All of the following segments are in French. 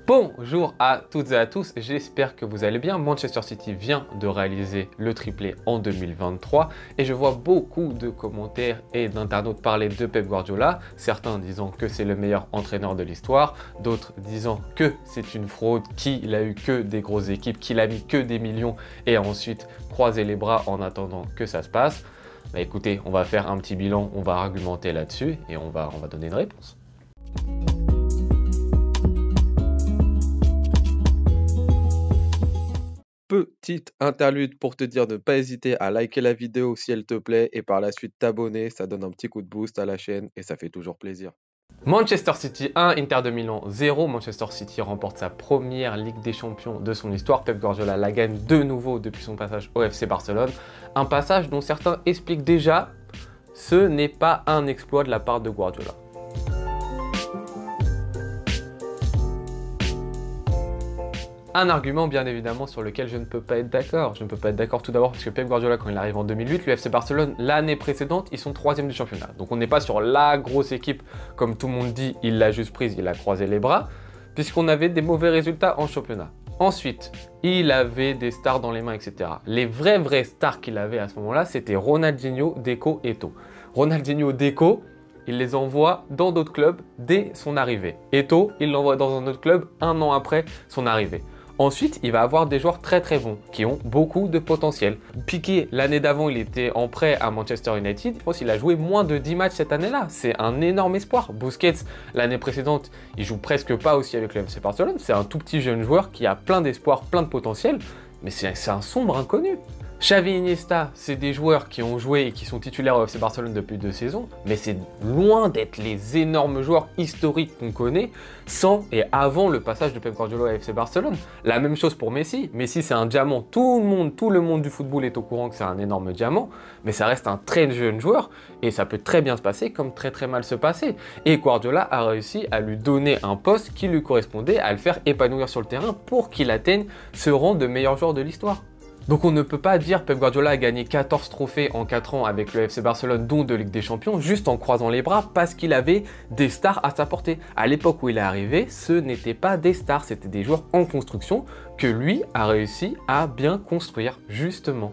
Bonjour à toutes et à tous, j'espère que vous allez bien. Manchester City vient de réaliser le triplé en 2023 et je vois beaucoup de commentaires et d'internautes parler de Pep Guardiola, certains disant que c'est le meilleur entraîneur de l'histoire, d'autres disant que c'est une fraude, qu'il a eu que des grosses équipes, qu'il a mis que des millions et a ensuite croisé les bras en attendant que ça se passe. Bah écoutez, on va faire un petit bilan, on va argumenter là-dessus et on va donner une réponse. Petite interlude pour te dire de ne pas hésiter à liker la vidéo si elle te plaît et par la suite t'abonner, ça donne un petit coup de boost à la chaîne et ça fait toujours plaisir. Manchester City 1, Inter de Milan 0. Manchester City remporte sa première Ligue des Champions de son histoire. Pep Guardiola la gagne de nouveau depuis son passage au FC Barcelone. Un passage dont certains expliquent déjà ce n'est pas un exploit de la part de Guardiola. Un argument bien évidemment sur lequel je ne peux pas être d'accord. Je ne peux pas être d'accord tout d'abord parce que Pep Guardiola, quand il arrive en 2008, le FC Barcelone, l'année précédente, ils sont 3e du championnat. Donc on n'est pas sur la grosse équipe, comme tout le monde dit, il l'a juste prise, il a croisé les bras, puisqu'on avait des mauvais résultats en championnat. Ensuite, il avait des stars dans les mains, etc. Les vrais stars qu'il avait à ce moment-là, c'était Ronaldinho, Deco et Eto'o. Ronaldinho, Deco, il les envoie dans d'autres clubs dès son arrivée. Eto'o, il l'envoie dans un autre club un an après son arrivée. Ensuite, il va avoir des joueurs très bons, qui ont beaucoup de potentiel. Piqué, l'année d'avant, il était en prêt à Manchester United. Je pense qu'il a joué moins de 10 matchs cette année-là. C'est un énorme espoir. Busquets, l'année précédente, il joue presque pas aussi avec le FC Barcelone. C'est un tout petit jeune joueur qui a plein d'espoir, plein de potentiel. Mais c'est un sombre inconnu. Xavi et Iniesta, c'est des joueurs qui ont joué et qui sont titulaires au FC Barcelone depuis 2 saisons, mais c'est loin d'être les énormes joueurs historiques qu'on connaît sans et avant le passage de Pep Guardiola à FC Barcelone. La même chose pour Messi. Messi, c'est un diamant. Tout le monde du football est au courant que c'est un énorme diamant, mais ça reste un très jeune joueur et ça peut très bien se passer comme très mal se passer. Et Guardiola a réussi à lui donner un poste qui lui correspondait, à le faire épanouir sur le terrain pour qu'il atteigne ce rang de meilleur joueur de l'histoire. Donc on ne peut pas dire Pep Guardiola a gagné 14 trophées en 4 ans avec le FC Barcelone, dont 2 Ligue des Champions, juste en croisant les bras parce qu'il avait des stars à sa portée. À l'époque où il est arrivé, ce n'étaient pas des stars, c'était des joueurs en construction que lui a réussi à bien construire, justement.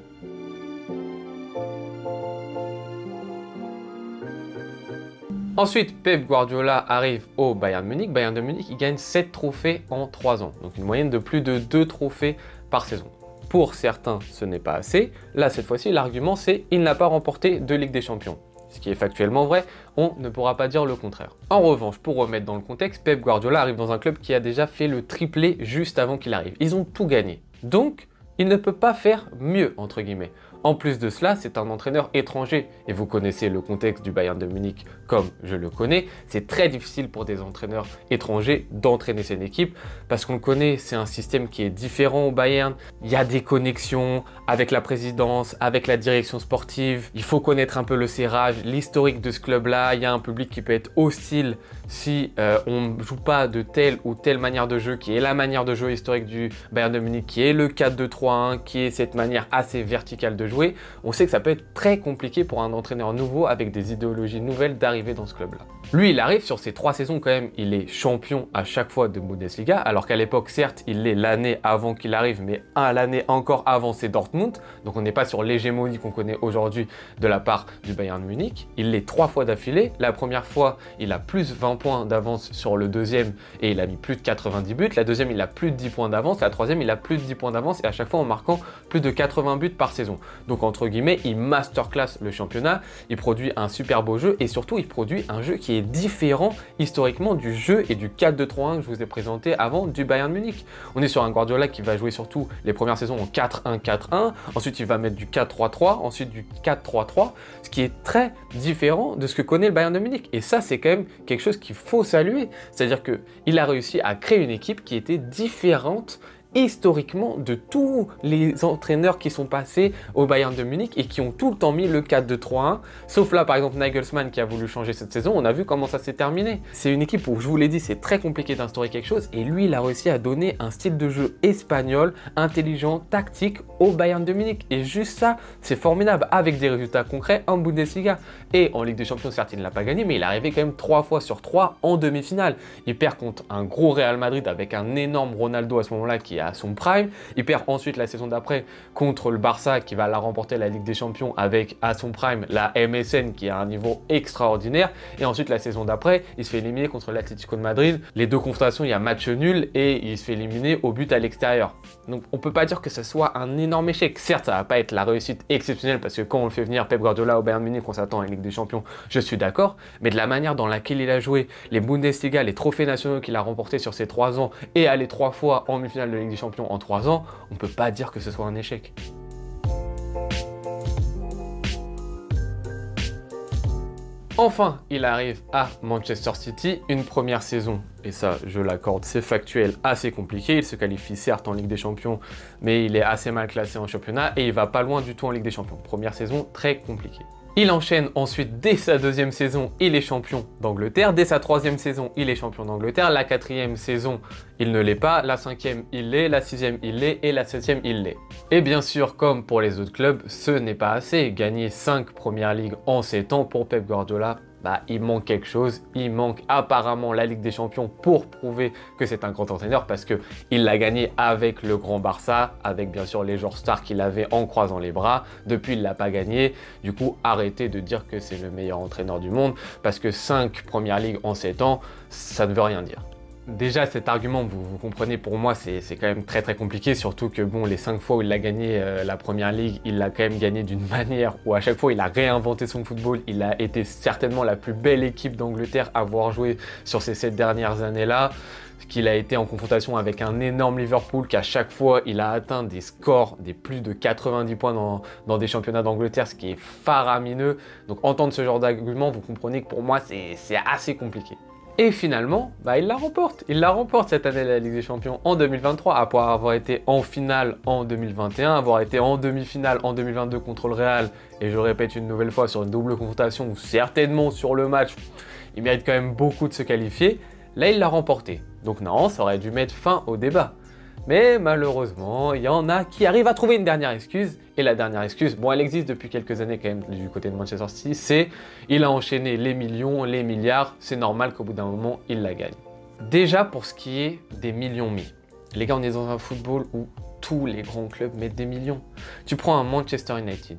Ensuite, Pep Guardiola arrive au Bayern Munich. Bayern de Munich, il gagne 7 trophées en 3 ans, donc une moyenne de plus de 2 trophées par saison. Pour certains, ce n'est pas assez. Là, cette fois-ci, l'argument, c'est qu'il n'a pas remporté de Ligue des Champions. Ce qui est factuellement vrai, on ne pourra pas dire le contraire. En revanche, pour remettre dans le contexte, Pep Guardiola arrive dans un club qui a déjà fait le triplé juste avant qu'il arrive. Ils ont tout gagné. Donc, il ne peut pas faire mieux, entre guillemets. En plus de cela, c'est un entraîneur étranger. Et vous connaissez le contexte du Bayern de Munich comme je le connais. C'est très difficile pour des entraîneurs étrangers d'entraîner cette équipe parce qu'on le connaît, c'est un système qui est différent au Bayern. Il y a des connexions avec la présidence, avec la direction sportive. Il faut connaître un peu le serrage, l'historique de ce club-là. Il y a un public qui peut être hostile si on ne joue pas de telle ou telle manière de jeu, qui est la manière de jeu historique du Bayern de Munich, qui est le 4-2-3-1, qui est cette manière assez verticale de jouer. On sait que ça peut être très compliqué pour un entraîneur nouveau avec des idéologies nouvelles d'arriver dans ce club-là. Lui, il arrive sur ces 3 saisons quand même, il est champion à chaque fois de Bundesliga, alors qu'à l'époque, certes, il l'est l'année avant qu'il arrive, mais l'année encore avant, c'est Dortmund. Donc on n'est pas sur l'hégémonie qu'on connaît aujourd'hui de la part du Bayern de Munich. Il l'est 3 fois d'affilée. La première fois, il a plus 20 points d'avance sur le deuxième et il a mis plus de 90 buts. La deuxième, il a plus de 10 points d'avance. La troisième, il a plus de 10 points d'avance et à chaque fois en marquant plus de 80 buts par saison. Donc entre guillemets, il masterclass le championnat, il produit un super beau jeu et surtout il produit un jeu qui est différent historiquement du jeu et du 4-2-3-1 que je vous ai présenté avant du Bayern Munich. On est sur un Guardiola qui va jouer surtout les premières saisons en 4-1-4-1, ensuite il va mettre du 4-3-3, ensuite du 4-3-3, ce qui est très différent de ce que connaît le Bayern de Munich. Et ça, c'est quand même quelque chose qu'il faut saluer. C'est-à-dire qu'il a réussi à créer une équipe qui était différente historiquement de tous les entraîneurs qui sont passés au Bayern de Munich et qui ont tout le temps mis le 4-2-3-1, sauf là par exemple Nagelsmann qui a voulu changer cette saison. On a vu comment ça s'est terminé. C'est une équipe où, je vous l'ai dit, c'est très compliqué d'instaurer quelque chose, et lui il a réussi à donner un style de jeu espagnol, intelligent, tactique au Bayern de Munich, et juste ça c'est formidable, avec des résultats concrets en Bundesliga. Et en Ligue des Champions, certes il ne l'a pas gagné, mais il est arrivé quand même 3 fois sur 3 en demi-finale. Il perd contre un gros Real Madrid avec un énorme Ronaldo à ce moment-là qui est à son prime. Il perd ensuite la saison d'après contre le Barça qui va la remporter, la Ligue des Champions, avec à son prime la MSN qui est à un niveau extraordinaire. Et ensuite la saison d'après, il se fait éliminer contre l'Atlético de Madrid. Les deux confrontations, il y a match nul et il se fait éliminer au but à l'extérieur. Donc on peut pas dire que ce soit un énorme échec. Certes, ça va pas être la réussite exceptionnelle parce que quand on le fait venir Pep Guardiola au Bayern Munich, on s'attend à une Ligue des Champions, je suis d'accord. Mais de la manière dans laquelle il a joué, les Bundesliga, les trophées nationaux qu'il a remportés sur ces 3 ans et aller 3 fois en demi-finale de Ligue des Champions en 3 ans, on ne peut pas dire que ce soit un échec. Enfin, il arrive à Manchester City, une première saison, et ça je l'accorde, c'est factuel, assez compliqué. Il se qualifie certes en Ligue des Champions, mais il est assez mal classé en championnat et il va pas loin du tout en Ligue des Champions. Première saison très compliquée. Il enchaîne ensuite, dès sa 2e saison, il est champion d'Angleterre. Dès sa 3e saison, il est champion d'Angleterre. La 4e saison, il ne l'est pas. La 5e, il l'est. La 6e, il l'est. Et la 7e, il l'est. Et bien sûr, comme pour les autres clubs, ce n'est pas assez. Gagner 5 premières ligues en 7 ans pour Pep Guardiola, il manque quelque chose. Il manque apparemment la Ligue des Champions pour prouver que c'est un grand entraîneur, parce qu'il l'a gagné avec le grand Barça, avec bien sûr les joueurs stars qu'il avait en croisant les bras. Depuis, il ne l'a pas gagné. Du coup, arrêtez de dire que c'est le meilleur entraîneur du monde, parce que 5 premières ligues en 7 ans, ça ne veut rien dire. Déjà, cet argument, vous comprenez, pour moi, c'est quand même très très compliqué, surtout que bon, les 5 fois où il a gagné la première ligue, il l'a quand même gagné d'une manière où à chaque fois il a réinventé son football. Il a été certainement la plus belle équipe d'Angleterre à avoir joué sur ces 7 dernières années-là. Qu'il a été en confrontation avec un énorme Liverpool, qu'à chaque fois il a atteint des scores des plus de 90 points dans des championnats d'Angleterre, ce qui est faramineux. Donc entendre ce genre d'argument, vous comprenez que pour moi c'est assez compliqué. Et finalement, il la remporte. Il la remporte cette année, la Ligue des Champions, en 2023, après avoir été en finale en 2021, avoir été en demi-finale en 2022 contre le Real, et je répète une nouvelle fois, sur une double confrontation, ou certainement sur le match, il mérite quand même beaucoup de se qualifier. Là, il l'a remporté. Donc non, ça aurait dû mettre fin au débat. Mais malheureusement, il y en a qui arrivent à trouver une dernière excuse. Et la dernière excuse, bon, elle existe depuis quelques années quand même du côté de Manchester City, c'est il a enchaîné les millions, les milliards, c'est normal qu'au bout d'un moment, il la gagne. Déjà pour ce qui est des millions mis. Les gars, on est dans un football où tous les grands clubs mettent des millions. Tu prends un Manchester United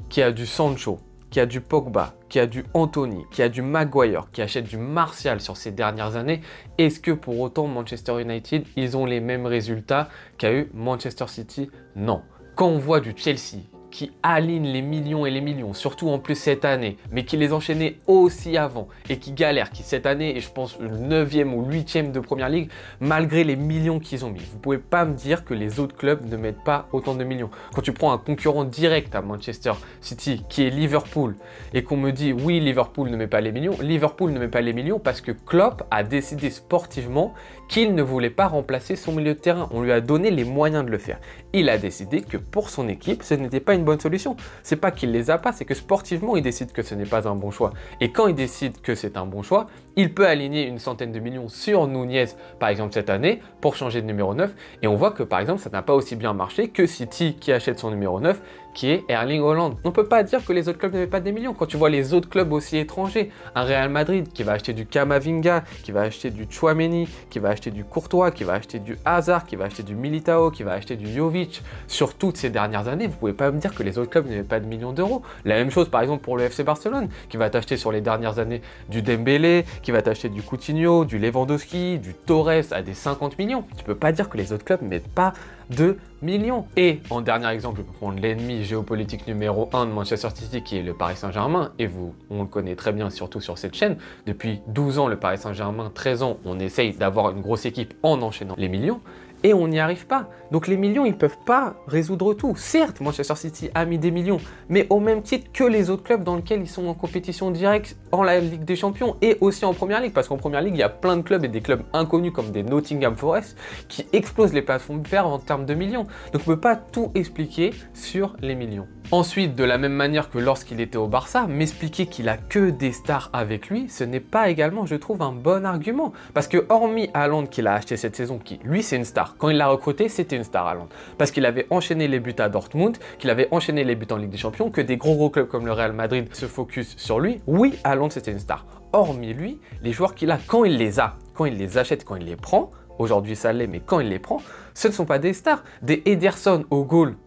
qui a du Sancho, qui a du Pogba, qui a du Anthony, qui a du Maguire, qui achète du Martial sur ces dernières années, est-ce que pour autant Manchester United, ils ont les mêmes résultats qu'a eu Manchester City? Non. Quand on voit du Chelsea qui aligne les millions et les millions, surtout en plus cette année, mais qui les enchaînait aussi avant et qui galère, qui cette année est je pense le 9e ou 8e de Première Ligue, malgré les millions qu'ils ont mis. Vous pouvez pas me dire que les autres clubs ne mettent pas autant de millions. Quand tu prends un concurrent direct à Manchester City qui est Liverpool et qu'on me dit oui, Liverpool ne met pas les millions, Liverpool ne met pas les millions parce que Klopp a décidé sportivement qu'il ne voulait pas remplacer son milieu de terrain. On lui a donné les moyens de le faire. Il a décidé que pour son équipe, ce n'était pas une bonne solution. C'est pas qu'il les a pas, c'est que sportivement, il décide que ce n'est pas un bon choix. Et quand il décide que c'est un bon choix, il peut aligner une centaine de millions sur Nunez, par exemple cette année, pour changer de numéro 9. Et on voit que par exemple, ça n'a pas aussi bien marché que City qui achète son numéro 9, qui est Erling Haaland. On ne peut pas dire que les autres clubs n'avaient pas des millions. Quand tu vois les autres clubs aussi étrangers, un Real Madrid qui va acheter du Camavinga, qui va acheter du Tchouaméni, qui va acheter du Courtois, qui va acheter du Hazard, qui va acheter du Militao, qui va acheter du Jovic, sur toutes ces dernières années, vous pouvez pas me dire que les autres clubs n'avaient pas de millions d'euros. La même chose par exemple pour le FC Barcelone, qui va t'acheter sur les dernières années du Dembélé, qui va t'acheter du Coutinho, du Lewandowski, du Torres à des 50 millions. Tu peux pas dire que les autres clubs ne mettent pas de millions. Et en dernier exemple, je peux prendre l'ennemi géopolitique numéro 1 de Manchester City qui est le Paris Saint-Germain, et on le connaît très bien, surtout sur cette chaîne. Depuis 12 ans, le Paris Saint-Germain, 13 ans, on essaye d'avoir une grosse équipe en enchaînant les millions. et on n'y arrive pas. Donc les millions, ils ne peuvent pas résoudre tout. Certes, Manchester City a mis des millions, mais au même titre que les autres clubs dans lesquels ils sont en compétition directe en la Ligue des Champions et aussi en Première Ligue, parce qu'en Première Ligue, il y a plein de clubs et des clubs inconnus comme des Nottingham Forest qui explosent les plafonds de verre en termes de millions. Donc on ne peut pas tout expliquer sur les millions. Ensuite, de la même manière que lorsqu'il était au Barça, m'expliquer qu'il a que des stars avec lui, ce n'est pas également, je trouve, un bon argument. Parce que hormis Haaland qu'il a acheté cette saison, qui lui c'est une star, quand il l'a recruté, c'était une star Haaland. Parce qu'il avait enchaîné les buts à Dortmund, qu'il avait enchaîné les buts en Ligue des Champions, que des gros clubs comme le Real Madrid se focus sur lui, oui, Haaland c'était une star. Hormis lui, les joueurs qu'il a, quand il les a, quand il les achète, quand il les prend, aujourd'hui ça l'est, mais quand il les prend, ce ne sont pas des stars. Des Ederson au goal.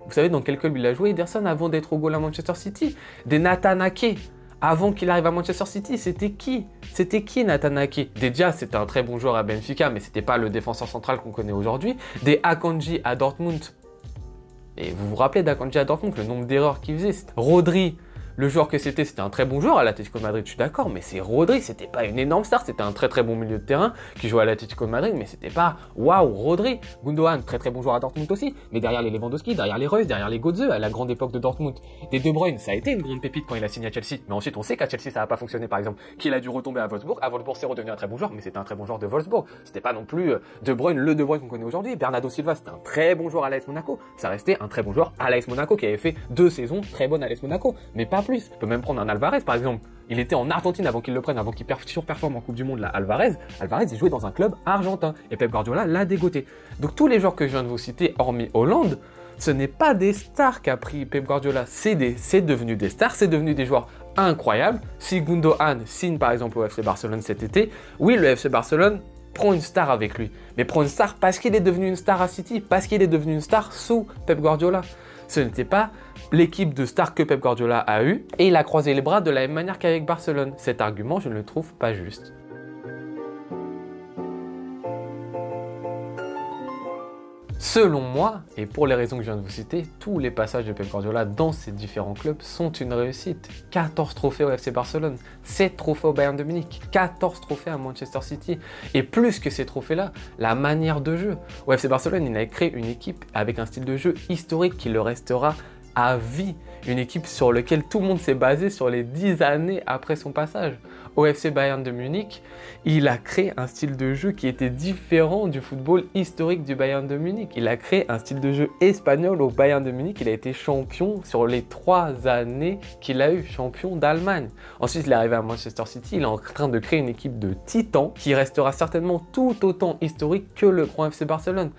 Vous savez dans quel club il a joué Ederson avant d'être au goal à Manchester City? Des Nathan Ake. Avant qu'il arrive à Manchester City, c'était qui? C'était qui Nathan Ake? Des Diaz, c'était un très bon joueur à Benfica, mais c'était pas le défenseur central qu'on connaît aujourd'hui. Des Akanji à Dortmund. Et vous vous rappelez d'Akanji à Dortmund, le nombre d'erreurs qu'il faisait? Rodri. Le joueur que c'était un très bon joueur à l'Atlético de Madrid, je suis d'accord, mais c'est Rodri, c'était pas une énorme star, c'était un très bon milieu de terrain qui jouait à l'Atlético de Madrid, mais c'était pas waouh, Rodri. Gundogan, très bon joueur à Dortmund aussi, mais derrière les Lewandowski, derrière les Reus, derrière les Götze, à la grande époque de Dortmund. Des De Bruyne, ça a été une grande pépite quand il a signé à Chelsea, mais ensuite on sait qu'à Chelsea ça n'a pas fonctionné par exemple, qu'il a dû retomber à Wolfsburg. À Wolfsburg c'est redevenu un très bon joueur, mais c'était un très bon joueur de Wolfsburg. C'était pas non plus De Bruyne, le De Bruyne qu'on connaît aujourd'hui. Bernardo Silva, c'était un très bon joueur à l'AS Monaco, ça restait un très bon joueur à l'AS Monaco qui avait fait 2 saisons très bonnes à l'AS Monaco, mais pas plus. On peut même prendre un Alvarez par exemple, il était en Argentine avant qu'il le prenne, avant qu'il surperforme en Coupe du Monde là, Alvarez, il jouait dans un club argentin et Pep Guardiola l'a dégoté. Donc tous les joueurs que je viens de vous citer, hormis Hollande, ce n'est pas des stars qu'a pris Pep Guardiola, c'est devenu des stars, c'est devenu des joueurs incroyables. Si Gundogan signe par exemple au FC Barcelone cet été, oui le FC Barcelone prend une star avec lui, mais prend une star parce qu'il est devenu une star à City, parce qu'il est devenu une star sous Pep Guardiola. Ce n'était pas l'équipe de stars que Pep Guardiola a eu et il a croisé les bras de la même manière qu'avec Barcelone. Cet argument, je ne le trouve pas juste. Selon moi, et pour les raisons que je viens de vous citer, tous les passages de Pep Guardiola dans ces différents clubs sont une réussite. 14 trophées au FC Barcelone, 7 trophées au Bayern de Munich, 14 trophées à Manchester City. Et plus que ces trophées-là, la manière de jeu. Au FC Barcelone, il a créé une équipe avec un style de jeu historique qui le restera à vie. Une équipe sur laquelle tout le monde s'est basé sur les 10 années après son passage. Au FC Bayern de Munich, il a créé un style de jeu qui était différent du football historique du Bayern de Munich. Il a créé un style de jeu espagnol au Bayern de Munich. Il a été champion sur les 3 années qu'il a eu, champion d'Allemagne. Ensuite, il est arrivé à Manchester City. Il est en train de créer une équipe de titans qui restera certainement tout autant historique que le grand FC Barcelone.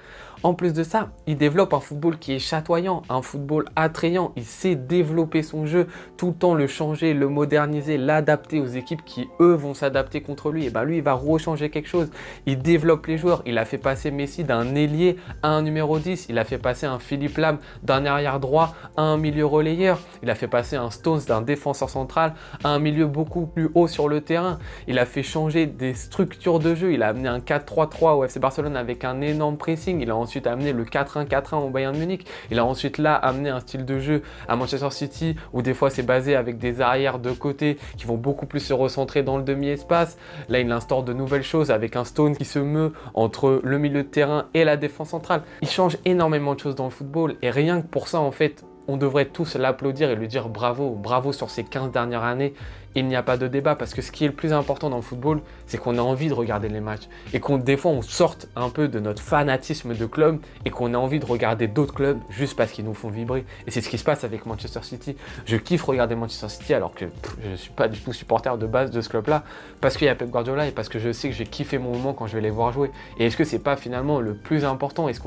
En plus de ça, il développe un football qui est chatoyant, un football attrayant. Il sait développer son jeu, tout le temps le changer, le moderniser, l'adapter aux équipes qui, eux, vont s'adapter contre lui. Et ben lui, il va rechanger quelque chose. Il développe les joueurs. Il a fait passer Messi d'un ailier à un numéro 10. Il a fait passer un Philippe Lam d'un arrière droit à un milieu relayeur. Il a fait passer un Stones d'un défenseur central à un milieu beaucoup plus haut sur le terrain. Il a fait changer des structures de jeu. Il a amené un 4-3-3 au FC Barcelone avec un énorme pressing. Il a ensuite amené le 4-1-4-1 au Bayern de Munich. Il a ensuite là amené un style de jeu à Manchester City où des fois c'est basé avec des arrières de côté qui vont beaucoup plus se recentrer dans le demi-espace. Là il instaure de nouvelles choses avec un Stone qui se meut entre le milieu de terrain et la défense centrale. Il change énormément de choses dans le football et rien que pour ça en fait on devrait tous l'applaudir et lui dire bravo, bravo sur ces 15 dernières années. Il n'y a pas de débat parce que ce qui est le plus important dans le football, c'est qu'on a envie de regarder les matchs et qu'on des fois on sorte un peu de notre fanatisme de club et qu'on a envie de regarder d'autres clubs juste parce qu'ils nous font vibrer. Et c'est ce qui se passe avec Manchester City. Je kiffe regarder Manchester City alors que je ne suis pas du tout supporter de base de ce club-là parce qu'il y a Pep Guardiola et parce que je sais que j'ai kiffé mon moment quand je vais les voir jouer. Et est-ce que c'est pas finalement le plus important et ce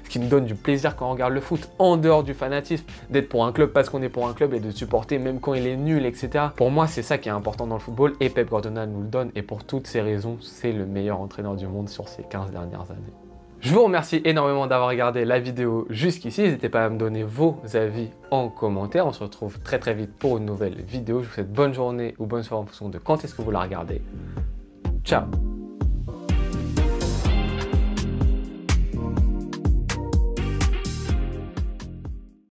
qui nous donne du plaisir quand on regarde le foot en dehors du fanatisme d'être pour un club parce qu'on est pour un club et de supporter même quand il est nul, etc. Pour moi, c'est ça qui est important dans le football et Pep Guardiola nous le donne et pour toutes ces raisons, c'est le meilleur entraîneur du monde sur ces 15 dernières années. Je vous remercie énormément d'avoir regardé la vidéo jusqu'ici. N'hésitez pas à me donner vos avis en commentaire. On se retrouve très vite pour une nouvelle vidéo. Je vous souhaite bonne journée ou bonne soirée en fonction de quand est-ce que vous la regardez. Ciao!